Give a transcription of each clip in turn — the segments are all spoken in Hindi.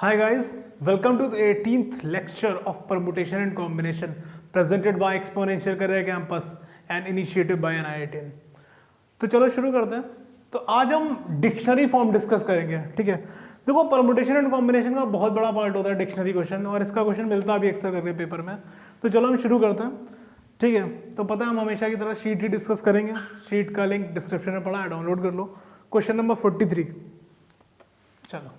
Hi guys, welcome to the 18th lecture of Permutation and Combination presented by Exponential Career Campus and initiated by NIIT। तो चलो शुरू करते हैं। तो आज हम डिक्शनरी फॉर्म डिस्कस करेंगे, ठीक है। देखो परमुटेशन एंड कॉम्बिनेशन का बहुत बड़ा पार्ट होता है डिक्शनरी क्वेश्चन, और इसका क्वेश्चन मिलता भी अक्सर करके पेपर में। तो चलो हम शुरू करते हैं, ठीक है। तो पता है हम हमेशा की तरह शीट ही डिस्कस करेंगे। शीट का लिंक डिस्क्रिप्शन में पड़ा है, डाउनलोड कर लो। क्वेश्चन नंबर 43, चलो।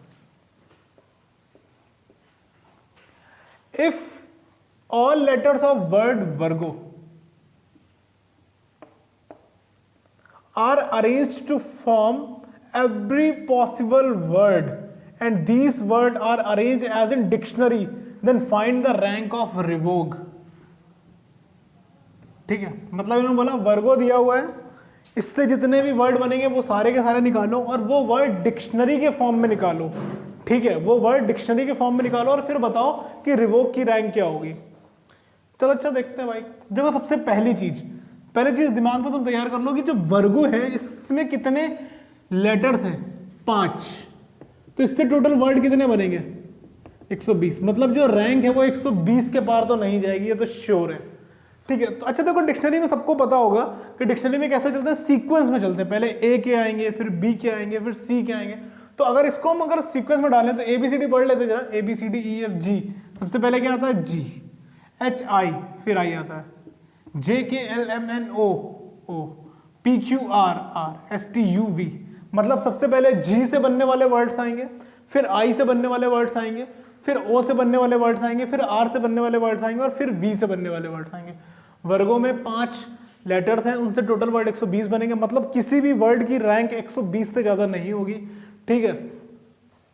If all letters of word Virgo are arranged to form every possible word and these words are arranged as in dictionary, then find the rank of revoke। ठीक है, मतलब इन्होंने बोला वर्गो दिया हुआ है, इससे जितने भी वर्ड बनेंगे वो सारे के सारे निकालो और वो वर्ड डिक्शनरी के फॉर्म में निकालो। ठीक है, वो वर्ड डिक्शनरी के फॉर्म में निकालो और फिर बताओ कि रिवोक की रैंक क्या होगी। चलो अच्छा देखते हैं भाई। देखो सबसे पहली चीज दिमाग में तुम तैयार कर लो कि जो वर्गो है इसमें कितने लेटर्स हैं, 5। तो इससे टोटल वर्ड कितने बनेंगे, 120। मतलब जो रैंक है वो 120 के पार तो नहीं जाएगी, ये तो श्योर है। ठीक है, तो अच्छा देखो डिक्शनरी में सबको पता होगा कि डिक्शनरी में कैसे चलते हैं, सीक्वेंस में चलते हैं। पहले ए के आएंगे, फिर बी के आएंगे, फिर सी के आएंगे। तो अगर इसको हम सीक्वेंस में डालें तो ABCD पढ़ लेते जरा। ABCD EFG, सबसे पहले क्या आता है G, HI, फिर I आता है JKLMNO PQR STUV। मतलब सबसे पहले G से बनने वाले वर्ड्स आएंगे, फिर I से बनने वाले वर्ड्स आएंगे, फिर O से बनने वाले वर्ड्स आएंगे, फिर R से बनने वाले वर्ड्स आएंगे और फिर V से बनने वाले वर्ड्स आएंगे। वर्गों में 5 लेटर्स हैं, उनसे टोटल वर्ड 120 बनेंगे। मतलब किसी भी वर्ड की रैंक 120 से ज्यादा नहीं होगी। ठीक है,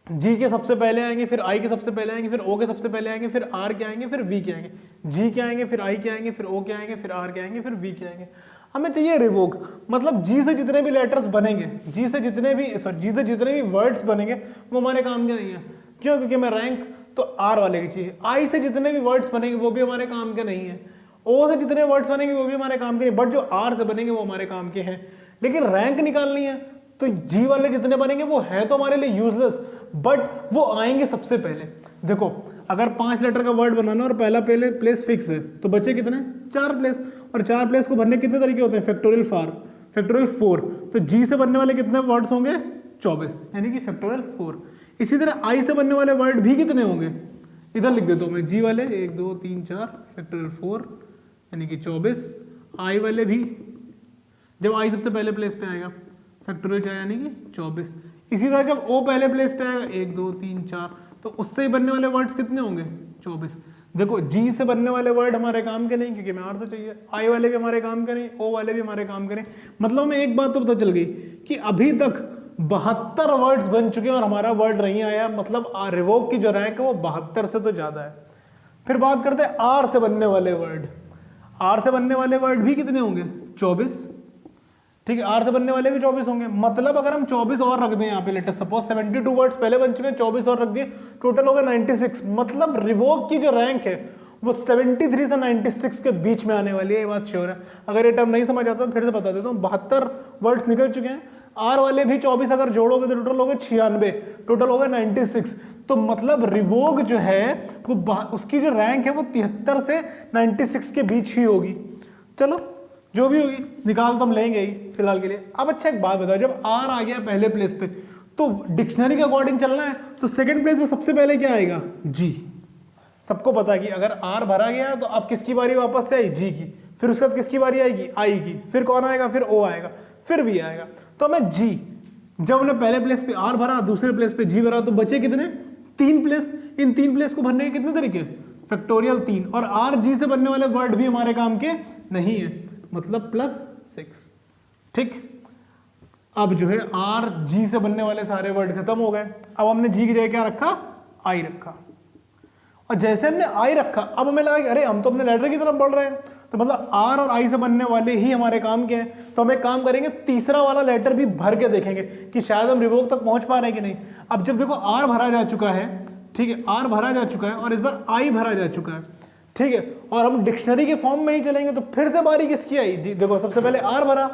जी के सबसे पहले आएंगे, फिर आई के सबसे पहले आएंगे, फिर ओ के सबसे पहले आएंगे, फिर आर के आएंगे, फिर वी के आएंगे। जी के आएंगे, फिर आई के आएंगे, फिर ओ के आएंगे, फिर आर के आएंगे, फिर वी के आएंगे। हमें चाहिए रिवोक। मतलब जी से जितने भी लेटर्स बनेंगे, जी से जितने भी वर्ड्स बनेंगे वो हमारे काम के नहीं है। क्यों? क्योंकि हमें रैंक तो आर वाले की चाहिए। आई से जितने भी वर्ड्स बनेंगे वो भी हमारे काम के नहीं है। ओ से जितने वर्ड्स बनेंगे वो भी हमारे काम के नहीं, बट जो आर से बनेंगे वो हमारे काम के हैं। लेकिन रैंक निकालनी है तो जी वाले जितने बनेंगे वो है तो हमारे लिए यूजलेस, बट वो आएंगे सबसे पहले। देखो अगर 5 लेटर का वर्ड बनाना और पहला पहले प्लेस फिक्स है तो बचे कितने, 4 प्लेस। और 4 प्लेस को भरने कितने तरीके होते हैं, फैक्टोरियल 4। तो जी से बनने वाले कितने वर्ड्स होंगे, 24, यानी कि फैक्टोरियल 4। इसी तरह आई से बनने वाले वर्ड भी कितने होंगे, इधर लिख देता हूं मैं। जी वाले 1 2 3 4 फैक्टोरियल 4 यानी कि 24। आई वाले भी जब आई सबसे पहले प्लेस पे आएगा फैक्टोरियल 4 यानी कि 24। इसी तरह जब ओ पहले प्लेस पे आएगा 1 2 3 4 तो उससे ही बनने वाले वर्ड्स कितने होंगे, 24। देखो जी से बनने वाले वर्ड हमारे काम के नहीं क्योंकि हमें आर तो चाहिए, आई वाले भी हमारे काम के नहीं, ओ वाले भी हमारे काम के नहीं। मतलब हमें एक बात तो पता चल गई कि अभी तक 72 वर्ड्स बन चुके हैं और हमारा वर्ड नहीं आया। मतलब रिवोक की जो रैंक है वो 72 से तो ज्यादा है। फिर बात करते हैं आर से बनने वाले वर्ड। आर से बनने वाले वर्ड भी कितने होंगे, 24। ठीक है, आर से बनने वाले भी 24 होंगे। मतलब अगर हम 24 और रख दें यहाँ पे, लेटेस्ट सपोज 72 वर्ड्स पहले बन चुके हैं, 24 और रख दिए, टोटल हो गया 96। मतलब रिवोक की जो रैंक है वो 73 से 96 के बीच में आने वाली है, ये बात श्योर है। अगर ये टर्म नहीं समझ आता तो फिर से बता देता हूँ। 72 वर्ड्स निकल चुके हैं, आर वाले भी 24 अगर जोड़ोगे तो टोटल हो गए 96, टोटल हो गया 96। तो मतलब रिवोक जो है वो उसकी जो रैंक है वो 73 से 96 के बीच ही होगी। चलो जो भी होगी निकाल तो हम लेंगे ही फिलहाल के लिए। अब अच्छा एक बात बताओ, जब आर आ गया पहले प्लेस पे तो डिक्शनरी के अकॉर्डिंग चलना है, तो सेकंड प्लेस पे सबसे पहले क्या आएगा, जी। सबको पता है कि अगर आर भरा गया तो अब किसकी बारी वापस से आई, जी की। फिर उसके बाद किसकी बारी आएगी, आई की। फिर कौन आएगा, फिर ओ आएगा, फिर वी आएगा। तो हमें जी, जब हमने पहले प्लेस पे आर भरा, दूसरे प्लेस पे जी भरा, तो बचे कितने, 3 प्लेस। इन 3 प्लेस को भरने के कितने तरीके, फैक्टोरियल 3। और आर जी से बनने वाले वर्ड भी हमारे काम के नहीं है, मतलब +6। ठीक, अब जो है आर जी से बनने वाले सारे वर्ड खत्म हो गए। अब हमने जी की जगह क्या रखा, आई रखा। और जैसे हमने आई रखा अब हमें लगा कि अरे हम तो अपने लेटर की तरफ बढ़ रहे हैं, तो मतलब आर और आई से बनने वाले ही हमारे काम के हैं। तो हम एक काम करेंगे, तीसरा वाला लेटर भी भर के देखेंगे कि शायद हम रिवोक तक पहुंच पा रहे हैं कि नहीं। अब जब देखो आर भरा जा चुका है, ठीक है, आर भरा जा चुका है और इस बार आई भरा जा चुका है, ठीक है, और हम डिक्शनरी के फॉर्म में ही चलेंगे। तो फिर से बारी किसकी आई, जी। देखो सबसे पहले आर भरा,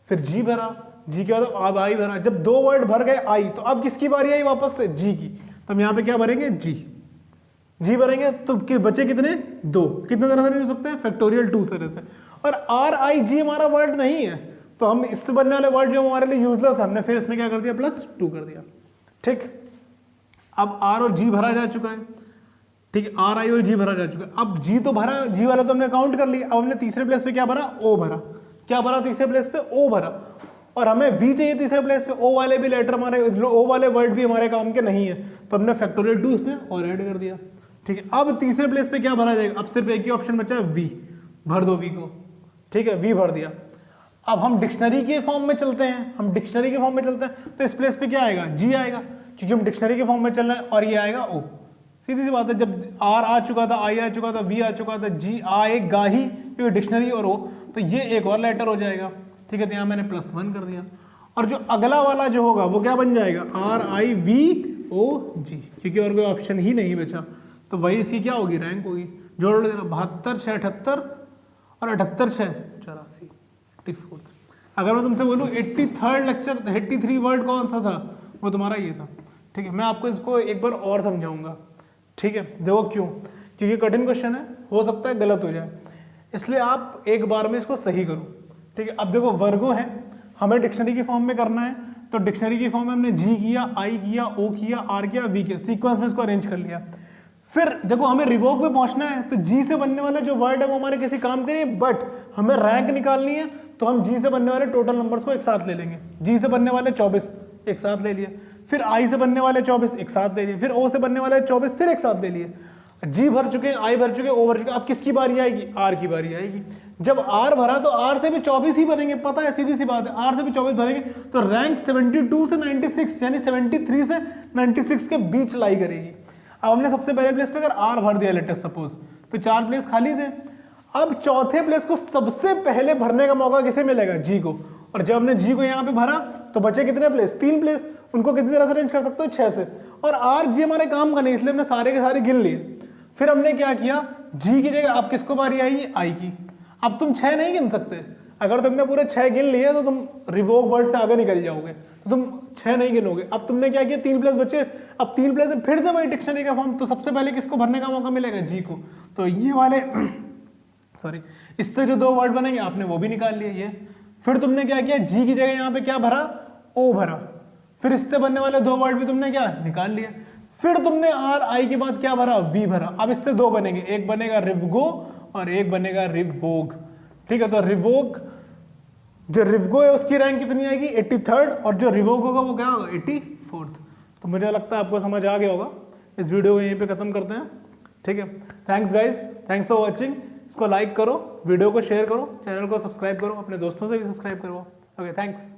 फिर जी भरा, जी के बाद अब आई भरा। जब 2 वर्ड भर गए आई, तो अब किसकी बारी आई वापस से, जी की। हम यहाँ पे क्या भरेंगे, जी भरेंगे, तो बचे कितने, 2। कितने तरह से नहीं हो सकते हैं, फैक्टोरियल 2 तरह से। और आर आई जी हमारा वर्ड नहीं है, तो हम इससे बनने वाले वर्ड जो हमारे लिए यूजलेस है, हमने फिर इसमें क्या कर दिया, +2 कर दिया। ठीक, अब आर और जी भरा जा चुका है। ठीक है, आर आई और जी भरा जा चुका है। अब जी तो भरा, जी वाला तो हमने काउंट कर लिया। अब हमने तीसरे प्लेस पे क्या भरा, ओ भरा। क्या भरा तीसरे प्लेस पे, ओ भरा। और हमें वी चाहिए तीसरे प्लेस पे, ओ वाले भी लेटर हमारे, ओ वाले वर्ड भी हमारे काम के नहीं है, तो हमने फैक्टोरियल 2 इसमें और ऐड कर दिया। ठीक है, अब तीसरे प्लेस पे क्या भरा जाएगा, अब सिर्फ एक ही ऑप्शन बचा है, वी। भर दो वी को। ठीक है, वी भर दिया। अब हम डिक्शनरी के फॉर्म में चलते हैं, तो इस प्लेस पे क्या आएगा, जी आएगा, क्योंकि हम डिक्शनरी के फॉर्म में चल रहे हैं। और ये आएगा ओ। सीधी सी बात है, जब आर आ चुका था, आई आ चुका था, वी आ चुका था, जी आएगा ही, क्योंकि डिक्शनरी और ओ, तो ये एक और लेटर हो जाएगा। ठीक है, तो यहाँ मैंने +1 कर दिया। और जो अगला वाला जो होगा वो क्या बन जाएगा, आर आई वी ओ जी, क्योंकि और कोई ऑप्शन ही नहीं बचा, तो वही इसकी क्या होगी, रैंक होगी। जोड़ देना, 72 6 78 और 78 6 84 84। अगर मैं तुमसे बोलूँ 83rd लेक्चर, 83 वर्ड कौन सा था, वो तुम्हारा ये था। ठीक है, मैं आपको इसको एक बार और समझाऊंगा। ठीक है, देखो क्यों, क्योंकि कठिन क्वेश्चन है, हो सकता है गलत हो जाए, इसलिए आप एक बार में इसको सही करो। ठीक है, अब देखो वर्गो है, हमें डिक्शनरी के फॉर्म में करना है, तो डिक्शनरी के फॉर्म में हमने जी किया, आई किया, ओ किया, आर किया, वी किया, सीक्वेंस में इसको अरेंज कर लिया। फिर देखो हमें रिवोक पे पहुंचना है, तो जी से बनने वाला जो वर्ड है वो हमारे किसी काम के नहीं, बट हमें रैंक निकालनी है, तो हम जी से बनने वाले टोटल नंबर्स को एक साथ ले लेंगे। जी से बनने वाले 24 एक साथ ले लिए, फिर आई से बनने वाले 24 एक साथ ले लिए, फिर ओ से बनने वाले 24 फिर एक साथ ले लिए। जी भर चुके, आई भर चुके, ओ भर चुके, अब किसकी बारी आएगी, आर की बारी आएगी। जब आर भरा तो आर से भी 24 ही भरेंगे, पता है, सीधी सी बात है, आर से भी 24 भरेंगे, तो रैंक 72 से 96 यानी 73 से 96 के बीच लाई करेगी। अब हमने सबसे पहले प्लेस पे अगर आर भर दिया लेटेस्ट सपोज, तो 4 प्लेस खाली थे। अब चौथे प्लेस को सबसे पहले भरने का मौका किसे मिलेगा, जी को। और जब हमने जी को यहाँ पे भरा तो बचे कितने प्लेस, 3 प्लेस, उनको कितनी तरह से अरेंज कर सकते हो, 6 से। और आर जी हमारे काम का नहीं, इसलिए हमने सारे के सारे गिन लिए। फिर हमने क्या किया, जी की जगह अब किसको बारी आई, आई की। अब तुम 6 नहीं गिन सकते, अगर तुमने पूरे 6 गिन लिए तो तुम रिवोक वर्ड से आगे निकल जाओगे, तो तुम 6 नहीं गिनोगे। अब तुमने क्या किया, 3 प्लेस बचे, अब 3 प्लेस में फिर से वही डिक्शनरी का फॉर्म, तो सबसे पहले किसको भरने का मौका मिलेगा, जी को। तो ये वाले सॉरी, इससे जो 2 वर्ड बनेंगे आपने वो भी निकाल लिए ये। फिर तुमने क्या किया, जी की जगह यहाँ पे क्या भरा, ओ भरा। फिर इससे बनने वाले 2 वर्ड भी तुमने क्या निकाल लिए। फिर तुमने आर आई के बाद क्या भरा, वी भरा। अब इससे 2 बनेंगे, एक बनेगा रिवगो और एक बनेगा रिवोग। ठीक है, तो रिवोग, जो रिवगो है उसकी रैंक कितनी आएगी, 83rd, और जो रिवोग होगा वो क्या होगा, 84th। तो मुझे लगता है आपको समझ आ गया होगा। इस वीडियो को यहीं पे खत्म करते हैं। ठीक है, thanks guys, thanks for watching. इसको लाइक करो, वीडियो को शेयर करो, चैनल को सब्सक्राइब करो, अपने दोस्तों से भी सब्सक्राइब करो। Okay, thanks.